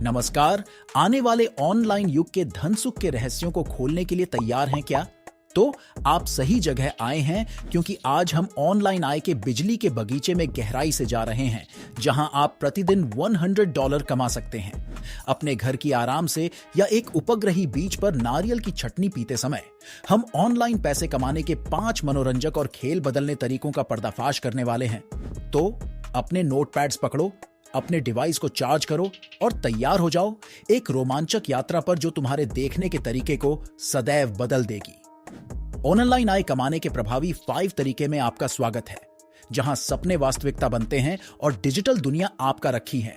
नमस्कार। आने वाले ऑनलाइन युग के धन सुख के रहस्यों को खोलने के लिए तैयार हैं क्या? तो आप सही जगह आए हैं, क्योंकि आज हम ऑनलाइन आय के बिजली के बगीचे में गहराई से जा रहे हैं, जहां आप प्रतिदिन $100 कमा सकते हैं। अपने घर की आराम से या एक उपग्रही बीच पर नारियल की चटनी पीते समय हम ऑनलाइन पैसे कमाने के 5 मनोरंजक और खेल बदलने तरीकों का पर्दाफाश करने वाले हैं। तो अपने नोटपैड्स पकड़ो, अपने डिवाइस को चार्ज करो और तैयार हो जाओ एक रोमांचक यात्रा पर जो तुम्हारे देखने के तरीके को सदैव बदल देगी। ऑनलाइन आय कमाने के प्रभावी 5 तरीके में आपका स्वागत है, जहां सपने वास्तविकता बनते हैं और डिजिटल दुनिया आपका रखी है।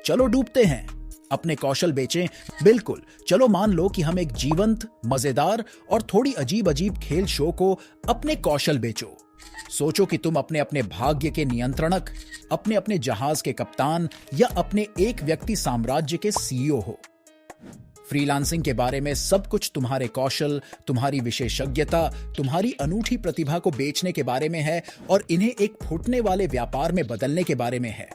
चलो डूबते हैं, अपने कौशल बेचें। बिल्कुल, चलो मान लो कि हम एक जीवंत, मजेदार और थोड़ी अजीब अजीब खेल शो को अपने कौशल बेचो। सोचो कि तुम अपने अपने भाग्य के नियंत्रणक, अपने अपने जहाज के कप्तान या अपने एक व्यक्ति साम्राज्य के सीईओ हो। फ्रीलांसिंग के बारे में सब कुछ तुम्हारे कौशल, तुम्हारी विशेषज्ञता, तुम्हारी अनूठी प्रतिभा को बेचने के बारे में है और इन्हें एक फूटने वाले व्यापार में बदलने के बारे में है।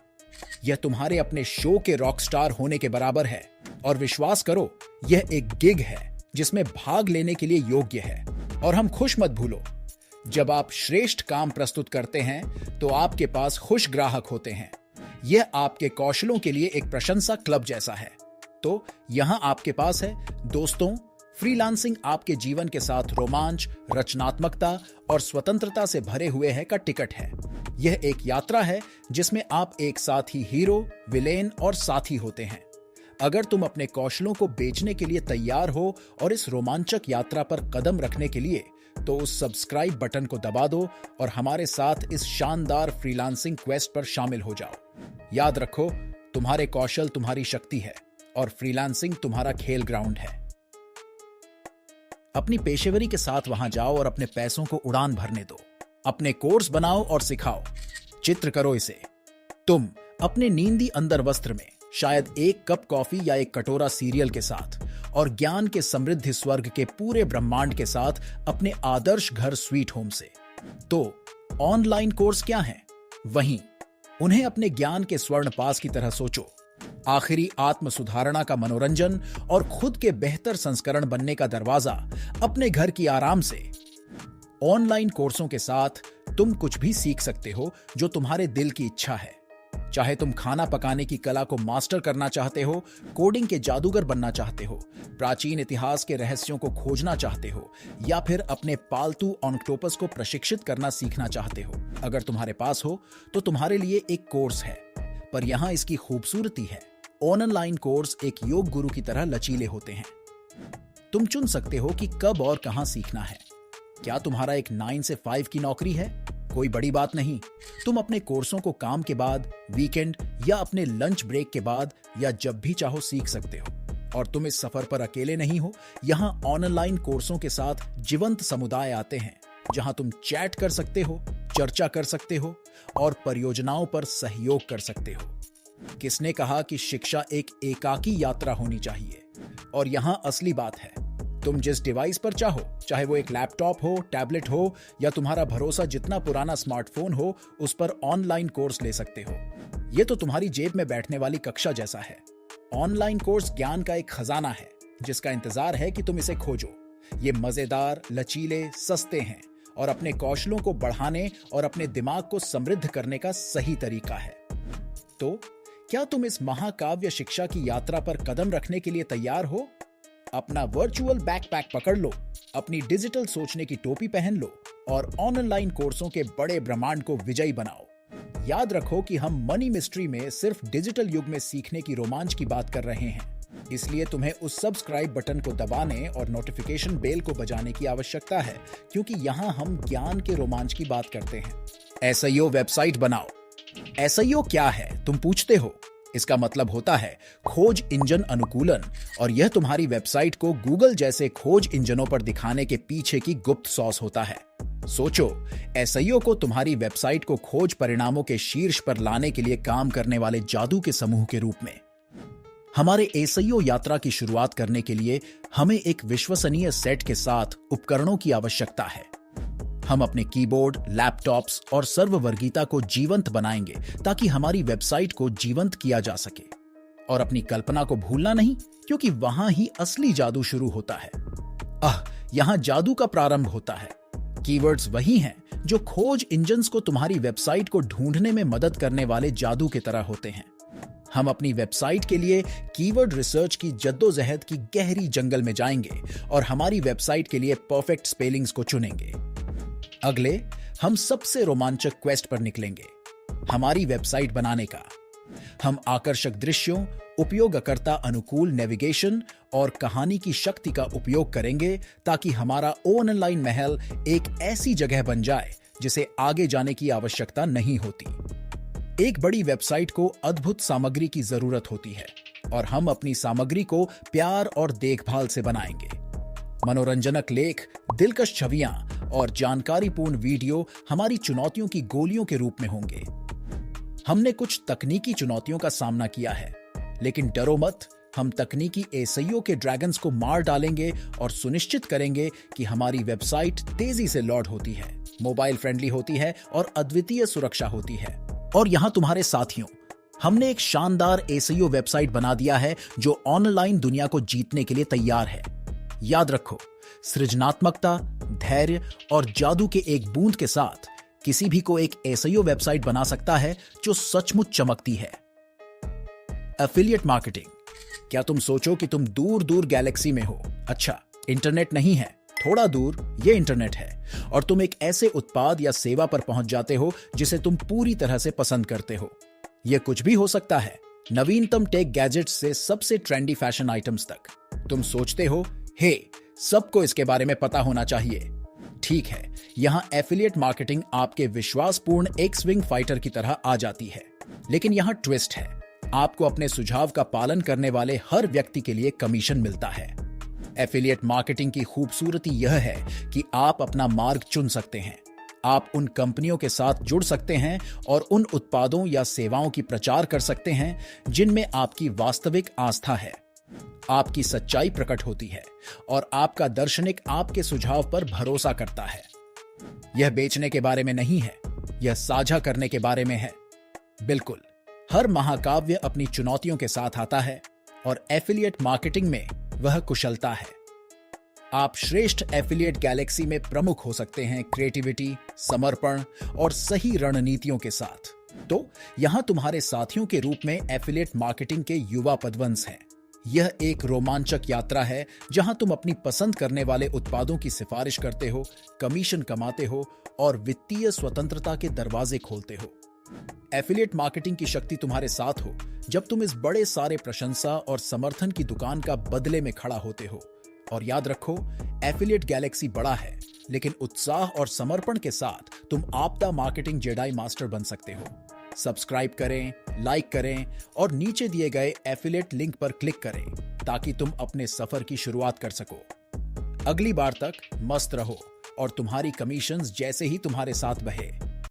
यह तुम्हारे अपने शो के रॉकस्टार होने के बराबर है और विश्वास करो, यह एक गिग है जिसमें भाग लेने के लिए योग्य है। और हम खुश मत भूलो, जब आप श्रेष्ठ काम प्रस्तुत करते हैं तो आपके पास खुश ग्राहक होते हैं। यह आपके कौशलों के लिए एक प्रशंसा क्लब जैसा है। तो यहां आपके पास है दोस्तों, फ्रीलांसिंग आपके जीवन के साथ रोमांच, रचनात्मकता और स्वतंत्रता से भरे हुए है का टिकट है। यह एक यात्रा है जिसमें आप एक साथ ही हीरो, विलेन और साथी होते हैं। अगर तुम अपने कौशलों को बेचने के लिए तैयार हो और इस रोमांचक यात्रा पर कदम रखने के लिए, तो उस सब्सक्राइब बटन को दबा दो और हमारे साथ इस शानदार फ्रीलांसिंग क्वेस्ट पर शामिल हो जाओ। याद रखो, तुम्हारे कौशल तुम्हारी शक्ति है और फ्रीलांसिंग तुम्हारा खेल ग्राउंड है। अपनी पेशेवरी के साथ वहां जाओ और अपने पैसों को उड़ान भरने दो। अपने कोर्स बनाओ और सिखाओ, चित्र करो इसे। तुम अपने नींदी अंदर वस्त्र में, शायद एक कप कॉफी या एक कटोरा सीरियल के साथ, और ज्ञान के समृद्धि स्वर्ग के पूरे ब्रह्मांड के साथ अपने आदर्श घर स्वीट होम से। तो ऑनलाइन कोर्स क्या है? वहीं उन्हें अपने ज्ञान के स्वर्ण पास की तरह सोचो। आखिरी आत्म सुधारणा का मनोरंजन और खुद के बेहतर संस्करण बनने का दरवाजा अपने घर की आराम से। ऑनलाइन कोर्सों के साथ तुम कुछ भी सीख सकते हो जो तुम्हारे दिल की इच्छा है। चाहे तुम खाना पकाने की कला को मास्टर करना चाहते हो, कोडिंग के जादूगर बनना चाहते हो, प्राचीन इतिहास के रहस्यों को खोजना चाहते हो, या फिर अपने पालतू ऑक्टोपस को प्रशिक्षित करना सीखना चाहते हो। अगर तुम्हारे पास हो तो तुम्हारे लिए एक कोर्स है। पर यहां इसकी खूबसूरती है, ऑनलाइन कोर्स एक योग गुरु की तरह लचीले होते हैं। तुम चुन सकते हो कि कब और कहां सीखना है। क्या तुम्हारा एक 9 से 5 की नौकरी है? कोई बड़ी बात नहीं। तुम अपने कोर्सों को काम के बाद, वीकेंड या अपने लंच ब्रेक के बाद या जब भी चाहो सीख सकते हो। और तुम इस सफर पर अकेले नहीं हो। यहाँ ऑनलाइन कोर्सों के साथ जीवंत समुदाय आते हैं, जहां तुम चैट कर सकते हो, चर्चा कर सकते हो और परियोजनाओं पर सहयोग कर सकते हो। किसने कहा कि शिक्षा एक एकाकी यात्रा होनी चाहिए? और यहाँ असली बात है, तुम जिस डिवाइस पर चाहो, चाहे वो एक लैपटॉप हो, टैबलेट हो या तुम्हारा भरोसा जितना पुराना स्मार्टफोन हो, उस पर ऑनलाइन कोर्स ले सकते हो। ये तो तुम्हारी जेब में बैठने वाली कक्षा जैसा है। ऑनलाइन कोर्स ज्ञान का एक खजाना है जिसका इंतजार है कि तुम इसे खोजो। ये मजेदार, लचीले, सस्ते हैं और अपने कौशलों को बढ़ाने और अपने दिमाग को समृद्ध करने का सही तरीका है। तो क्या तुम इस महाकाव्य शिक्षा की यात्रा पर कदम रखने के लिए तैयार हो? अपना वर्चुअल बैकपैक पकड़ लो, अपनी डिजिटल सोचने की टोपी पहन लो और ऑनलाइन कोर्सों के बड़े ब्रह्मांड को विजयी बनाओ। याद रखो कि हम मनी मिस्ट्री में सिर्फ डिजिटल युग में सीखने की रोमांच की बात कर रहे हैं। इसलिए तुम्हें उस सब्सक्राइब बटन को दबाने और नोटिफिकेशन बेल को बजाने की आवश्यकता है, क्योंकि यहां हम ज्ञान के रोमांच की बात करते हैं। एसईओ वेबसाइट बनाओ। एसईओ क्या है, तुम पूछते हो? इसका मतलब होता है खोज इंजन अनुकूलन, और यह तुम्हारी वेबसाइट को गूगल जैसे खोज इंजनों पर दिखाने के पीछे की गुप्त सॉस होता है। सोचो, एसईओ को तुम्हारी वेबसाइट को खोज परिणामों के शीर्ष पर लाने के लिए काम करने वाले जादू के समूह के रूप में। हमारे एसईओ यात्रा की शुरुआत करने के लिए हमें एक विश्वसनीय सेट के साथ उपकरणों की आवश्यकता है। हम अपने कीबोर्ड, लैपटॉप्स और सर्ववर्गीयता को जीवंत बनाएंगे ताकि हमारी वेबसाइट को जीवंत किया जा सके। और अपनी कल्पना को भूलना नहीं, क्योंकि वहां ही असली जादू शुरू होता है। यहां जादू का प्रारंभ होता है। कीवर्ड्स वही हैं जो खोज इंजन्स को तुम्हारी वेबसाइट को ढूंढने में मदद करने वाले जादू की तरह होते हैं। हम अपनी वेबसाइट के लिए कीवर्ड रिसर्च की जद्दोजहद की गहरी जंगल में जाएंगे और हमारी वेबसाइट के लिए परफेक्ट स्पेलिंग्स को चुनेंगे। अगले हम सबसे रोमांचक क्वेस्ट पर निकलेंगे, हमारी वेबसाइट बनाने का। हम आकर्षक दृश्यों, उपयोगकर्ता अनुकूल नेविगेशन और कहानी की शक्ति का उपयोग करेंगे ताकि हमारा ऑनलाइन महल एक ऐसी जगह बन जाए जिसे आगे जाने की आवश्यकता नहीं होती। एक बड़ी वेबसाइट को अद्भुत सामग्री की जरूरत होती है और हम अपनी सामग्री को प्यार और देखभाल से बनाएंगे। मनोरंजनक लेख, दिलकश छवियां और जानकारीपूर्ण वीडियो हमारी चुनौतियों की गोलियों के रूप में होंगे। हमने कुछ तकनीकी चुनौतियों का सामना किया है, लेकिन डरो मत, हम तकनीकी एसईओ के ड्रैगन्स को मार डालेंगे और सुनिश्चित करेंगे कि हमारी वेबसाइट तेजी से लोड होती है, मोबाइल फ्रेंडली होती है और अद्वितीय सुरक्षा होती है। और यहां तुम्हारे साथियों, हमने एक शानदार एसईओ वेबसाइट बना दिया है जो ऑनलाइन दुनिया को जीतने के लिए तैयार है। याद रखो, सृजनात्मकता, धैर्य और जादू के एक बूंद के साथ किसी भी को एक एसईओ वेबसाइट बना सकता है जो सचमुच चमकती है। Affiliate marketing. क्या तुम सोचो कि तुम दूर दूर गैलेक्सी में हो? अच्छा, इंटरनेट नहीं है, थोड़ा दूर ये इंटरनेट है और तुम एक ऐसे उत्पाद या सेवा पर पहुंच जाते हो जिसे तुम पूरी तरह से पसंद करते हो। यह कुछ भी हो सकता है, नवीनतम टेक गैजेट्स से सबसे ट्रेंडी फैशन आइटम्स तक। तुम सोचते हो, हे, सबको इसके बारे में पता होना चाहिए। ठीक है, यहां एफिलिएट मार्केटिंग आपके विश्वासपूर्ण एक स्विंग फाइटर की तरह आ जाती है। लेकिन यहां ट्विस्ट है, आपको अपने सुझाव का पालन करने वाले हर व्यक्ति के लिए कमीशन मिलता है। एफिलिएट मार्केटिंग की खूबसूरती यह है कि आप अपना मार्ग चुन सकते हैं। आप उन कंपनियों के साथ जुड़ सकते हैं और उन उत्पादों या सेवाओं की प्रचार कर सकते हैं जिनमें आपकी वास्तविक आस्था है। आपकी सच्चाई प्रकट होती है और आपका दार्शनिक आपके सुझाव पर भरोसा करता है। यह बेचने के बारे में नहीं है, यह साझा करने के बारे में है। बिल्कुल, हर महाकाव्य अपनी चुनौतियों के साथ आता है और एफिलिएट मार्केटिंग में वह कुशलता है। आप श्रेष्ठ एफिलिएट गैलेक्सी में प्रमुख हो सकते हैं क्रिएटिविटी, समर्पण और सही रणनीतियों के साथ। तो यहां तुम्हारे साथियों के रूप में एफिलिएट मार्केटिंग के युवा पदवंश हैं। यह एक रोमांचक यात्रा है जहां तुम अपनी पसंद करने वाले उत्पादों की सिफारिश करते हो, कमीशन कमाते हो और वित्तीय स्वतंत्रता के दरवाजे खोलते हो। एफिलिएट मार्केटिंग की शक्ति तुम्हारे साथ हो जब तुम इस बड़े सारे प्रशंसा और समर्थन की दुकान का बदले में खड़ा होते हो। और याद रखो, एफिलिएट गैलेक्सी बड़ा है, लेकिन उत्साह और समर्पण के साथ तुम आपदा मार्केटिंग जेडाई मास्टर बन सकते हो। सब्सक्राइब करें, लाइक करें और नीचे दिए गए एफिलिएट लिंक पर क्लिक करें ताकि तुम अपने सफर की शुरुआत कर सको। अगली बार तक मस्त रहो और तुम्हारी कमीशंस जैसे ही तुम्हारे साथ बहे।